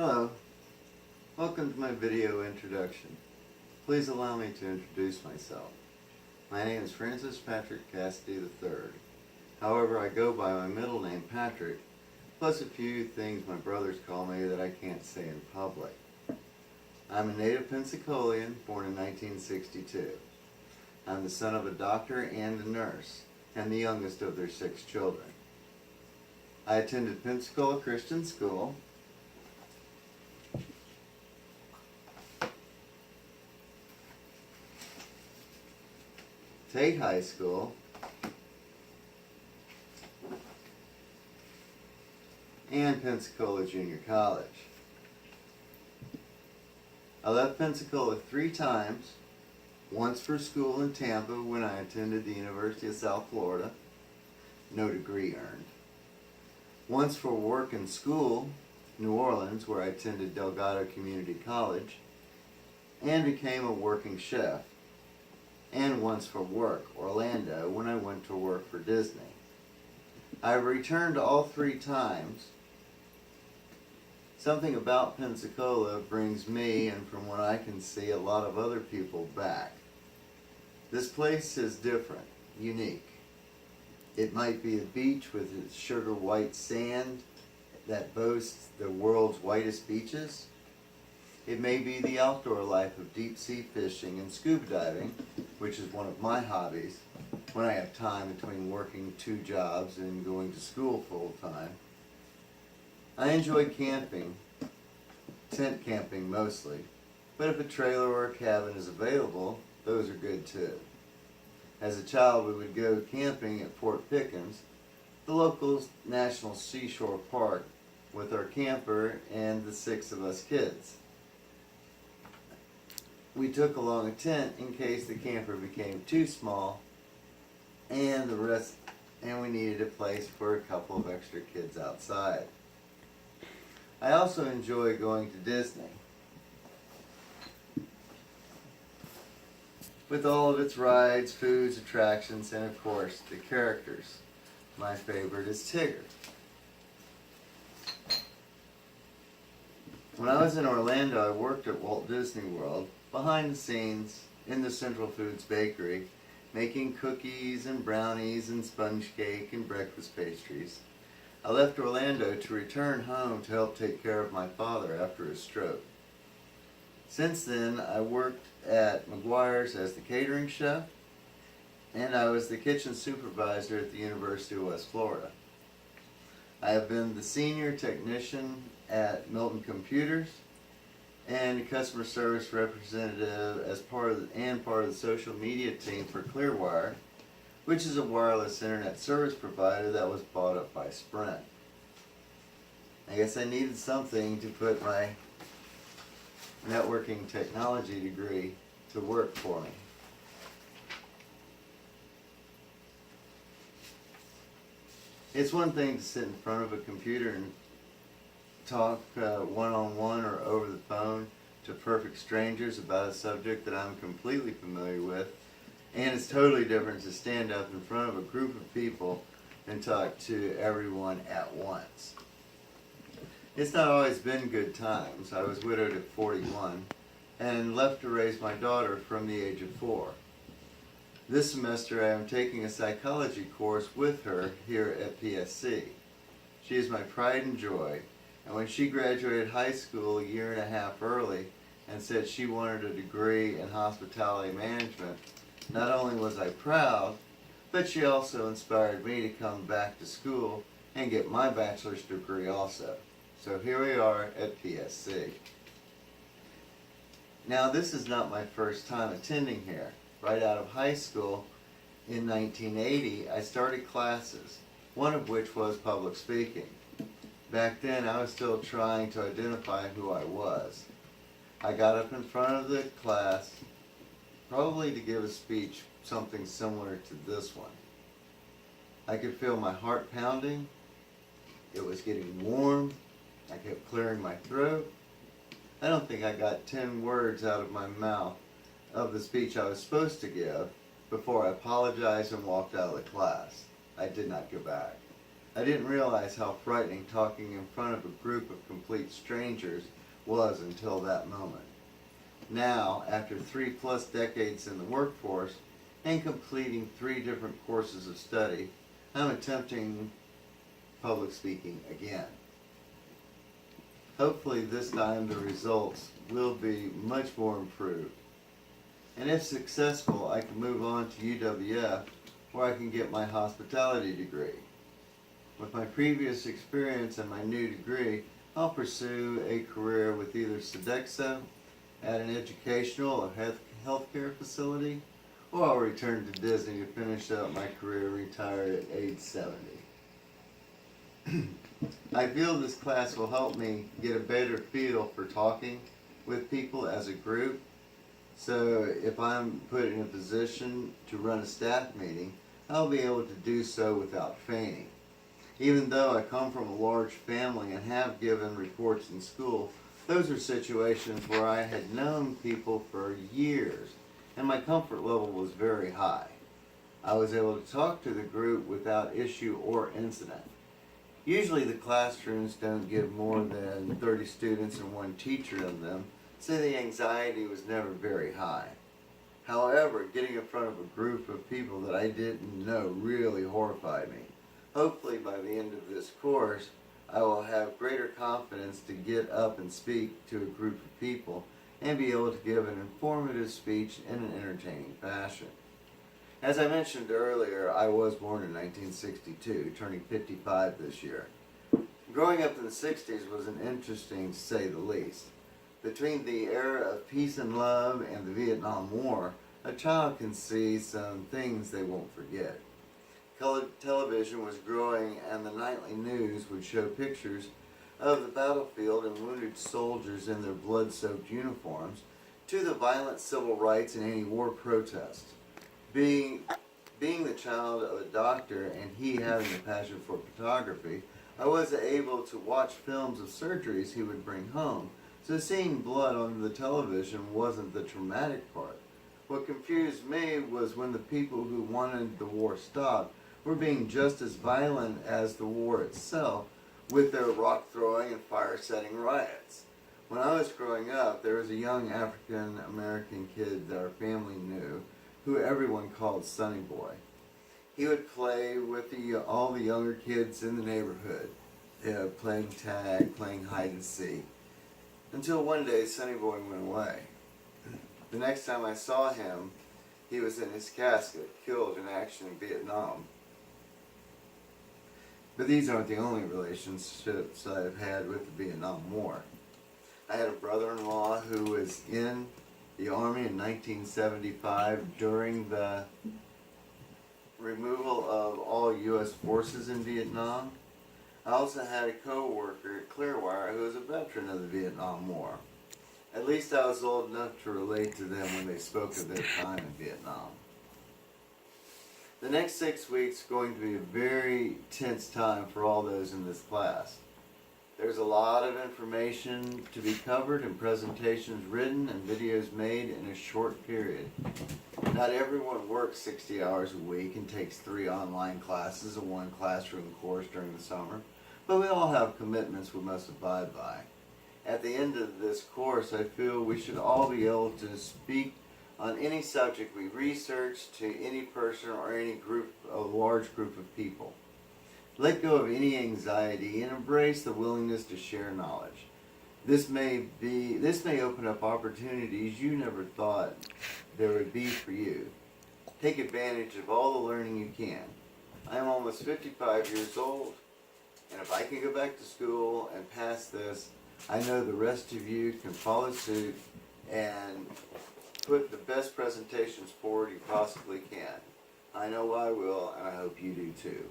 Hello, welcome to my video introduction. Please allow me to introduce myself. My name is Francis Patrick Cassidy III. However, I go by my middle name Patrick, plus a few things my brothers call me that I can't say in public. I'm a native Pensacolian, born in 1962. I'm the son of a doctor and a nurse, and the youngest of their 6 children. I attended Pensacola Christian School, Tate High School, and Pensacola Junior College. I left Pensacola 3 times, once for school in Tampa when I attended the University of South Florida, no degree earned. Once for work and school, New Orleans, where I attended Delgado Community College, and became a working chef. And once for work, Orlando, when I went to work for Disney. I returned all 3 times. Something about Pensacola brings me, and from what I can see, a lot of other people back. This place is different, unique. It might be a beach with its sugar white sand that boasts the world's whitest beaches. It may be the outdoor life of deep sea fishing and scuba diving, which is one of my hobbies when I have time between working 2 jobs and going to school full time. I enjoy camping, tent camping mostly, but if a trailer or a cabin is available, those are good too. As a child, we would go camping at Fort Pickens, the local national seashore park, with our camper and the 6 of us kids. We took along a tent in case the camper became too small and we needed a place for a couple of extra kids outside. I also enjoy going to Disney, with all of its rides, foods, attractions, and of course the characters. My favorite is Tigger. When I was in Orlando, I worked at Walt Disney World, behind the scenes in the Central Foods Bakery, making cookies and brownies and sponge cake and breakfast pastries. I left Orlando to return home to help take care of my father after his stroke. Since then, I worked at McGuire's as the catering chef, and I was the kitchen supervisor at the University of West Florida. I have been the senior technician at Milton Computers, and a customer service representative as part of the social media team for Clearwire, which is a wireless internet service provider that was bought up by Sprint. I guess I needed something to put my networking technology degree to work for me. It's one thing to sit in front of a computer and talk one-on-one or over the phone to perfect strangers about a subject that I'm completely familiar with, and it's totally different to stand up in front of a group of people and talk to everyone at once. It's not always been good times. I was widowed at 41 and left to raise my daughter from the age of 4. This semester I am taking a psychology course with her here at PSC. She is my pride and joy. And when she graduated high school a year and a half early and said she wanted a degree in hospitality management, not only was I proud, but she also inspired me to come back to school and get my bachelor's degree also. So here we are at PSC. Now, this is not my first time attending here. Right out of high school in 1980, I started classes, one of which was public speaking. Back then, I was still trying to identify who I was. I got up in front of the class, probably to give a speech, something similar to this one. I could feel my heart pounding. It was getting warm. I kept clearing my throat. I don't think I got 10 words out of my mouth of the speech I was supposed to give before I apologized and walked out of the class. I did not go back. I didn't realize how frightening talking in front of a group of complete strangers was until that moment. Now, after 3+ decades in the workforce and completing 3 different courses of study, I'm attempting public speaking again. Hopefully this time the results will be much more improved. And if successful, I can move on to UWF where I can get my hospitality degree. With my previous experience and my new degree, I'll pursue a career with either Sodexo at an educational or healthcare facility, or I'll return to Disney to finish up my career retired at age 70. I feel this class will help me get a better feel for talking with people as a group. So if I'm put in a position to run a staff meeting, I'll be able to do so without fainting. Even though I come from a large family and have given reports in school, those are situations where I had known people for years and my comfort level was very high. I was able to talk to the group without issue or incident. Usually the classrooms don't give more than 30 students and 1 teacher in them, so the anxiety was never very high. However, getting in front of a group of people that I didn't know really horrified me. Hopefully by the end of this course, I will have greater confidence to get up and speak to a group of people and be able to give an informative speech in an entertaining fashion. As I mentioned earlier, I was born in 1962, turning 55 this year. Growing up in the 60s was an interesting, to say the least. Between the era of peace and love and the Vietnam War, a child can see some things they won't forget. Colored television was growing and the nightly news would show pictures of the battlefield and wounded soldiers in their blood-soaked uniforms to the violent civil rights and anti-war protests. Being the child of a doctor and he having a passion for photography, I was able to watch films of surgeries he would bring home, so seeing blood on the television wasn't the traumatic part. What confused me was when the people who wanted the war stopped were being just as violent as the war itself with their rock throwing and fire setting riots. When I was growing up, there was a young African American kid that our family knew who everyone called Sonny Boy. He would play with all the younger kids in the neighborhood, playing tag, playing hide and seek, until one day Sonny Boy went away. The next time I saw him, he was in his casket, killed in action in Vietnam. But these aren't the only relationships I've had with the Vietnam War. I had a brother-in-law who was in the Army in 1975 during the removal of all U.S. forces in Vietnam. I also had a co-worker at Clearwire who was a veteran of the Vietnam War. At least I was old enough to relate to them when they spoke of their time in Vietnam. The next 6 weeks is going to be a very tense time for all those in this class. There's a lot of information to be covered and presentations written and videos made in a short period. Not everyone works 60 hours a week and takes 3 online classes and 1 classroom course during the summer, but we all have commitments we must abide by. At the end of this course, I feel we should all be able to speak on any subject we research to any person or any group, a large group of people. Let go of any anxiety and embrace the willingness to share knowledge. This may open up opportunities you never thought there would be for you. Take advantage of all the learning you can. I am almost 55 years old, and if I can go back to school and pass this, I know the rest of you can follow suit and put the best presentations forward you possibly can. I know I will, and I hope you do too.